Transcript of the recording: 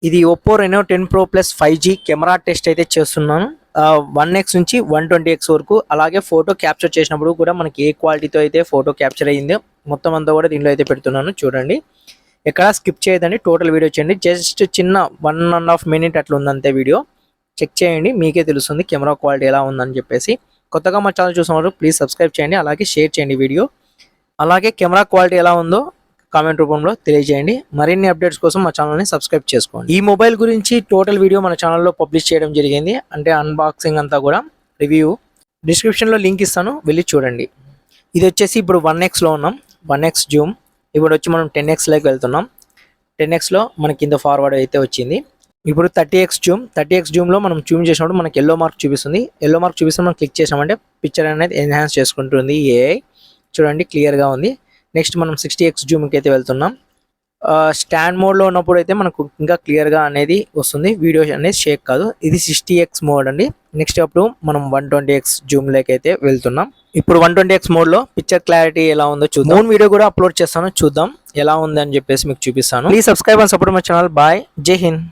ఇది Oppo Reno 10 Pro Plus 5G camera test అయితే చేస్తున్నాను. 1x నుంచి 120x వరకు. అలాగే ఫోటో క్యాప్చర్ చేసినప్పుడు కూడా మనకి ఏ క్వాలిటీతో అయితే ఫోటో క్యాప్చర్ అయ్యిందో మొత్తం అంతా కూడా దీనిలో అయితే పెడుతున్నాను. చూడండి, ఎక్కడ స్కిప్ చేయదండి, టోటల్ వీడియో చేయండి. జస్ట్ చిన్న 1.5 మినిట్ అట్లా ఉందంతే వీడియో. చెక్ చేయండి, మీకే తెలుస్తుంది కెమెరా క్వాలిటీ ఎలా ఉందని చెప్పేసి. కొత్తగా మా ఛానల్ చూసినప్పుడు ప్లీజ్ సబ్స్క్రైబ్ చేయండి, అలాగే షేర్ చేయండి వీడియో. అలాగే కెమెరా క్వాలిటీ ఎలా ఉందో కామెంట్ రూపంలో తెలియజేయండి. మరిన్ని అప్డేట్స్ కోసం మా ఛానల్ని సబ్స్క్రైబ్ చేసుకోండి. ఈ మొబైల్ గురించి టోటల్ వీడియో మన ఛానల్లో పబ్లిష్ చేయడం జరిగింది, అంటే అన్బాక్సింగ్ అంతా కూడా రివ్యూ. డిస్క్రిప్షన్లో లింక్ ఇస్తాను, వెళ్ళి చూడండి. ఇది వచ్చేసి ఇప్పుడు 1xలో ఉన్నాం, 1x జూమ్. ఇప్పుడు వచ్చి మనం 10xలోకి వెళ్తున్నాం. 10xలో మనకి కింద ఫార్వర్డ్ అయితే వచ్చింది. ఇప్పుడు 30x జూమ్. 30x జూమ్లో మనం జూమ్ చేసినప్పుడు మనకి ఎల్లో మార్క్ చూపిస్తుంది. ఎల్లో మార్క్ చూపిస్తే మనం క్లిక్ చేసామంటే పిక్చర్ అనేది ఎన్హాన్స్ చేసుకుంటుంది ఏఐ. చూడండి, క్లియర్గా ఉంది. నెక్స్ట్ మనం 60x జూమ్కి అయితే వెళ్తున్నాం. స్టాండ్ మోడ్లో ఉన్నప్పుడు అయితే మనకు ఇంకా క్లియర్గా అనేది వస్తుంది, వీడియో అనేది షేక్ కాదు. ఇది 60x మోడ్ అండి. నెక్స్ట్ అప్పుడు మనం 120x జూమ్లోకి అయితే వెళ్తున్నాం. ఇప్పుడు 120x మోడ్లో పిక్చర్ క్లారిటీ ఎలా ఉందో చూద్దాం. మూన్ వీడియో కూడా అప్లోడ్ చేస్తాను, చూద్దాం ఎలా ఉంది అని చెప్పేసి మీకు చూపిస్తాను. Please subscribe and support my channel. Bye, Jai Hind.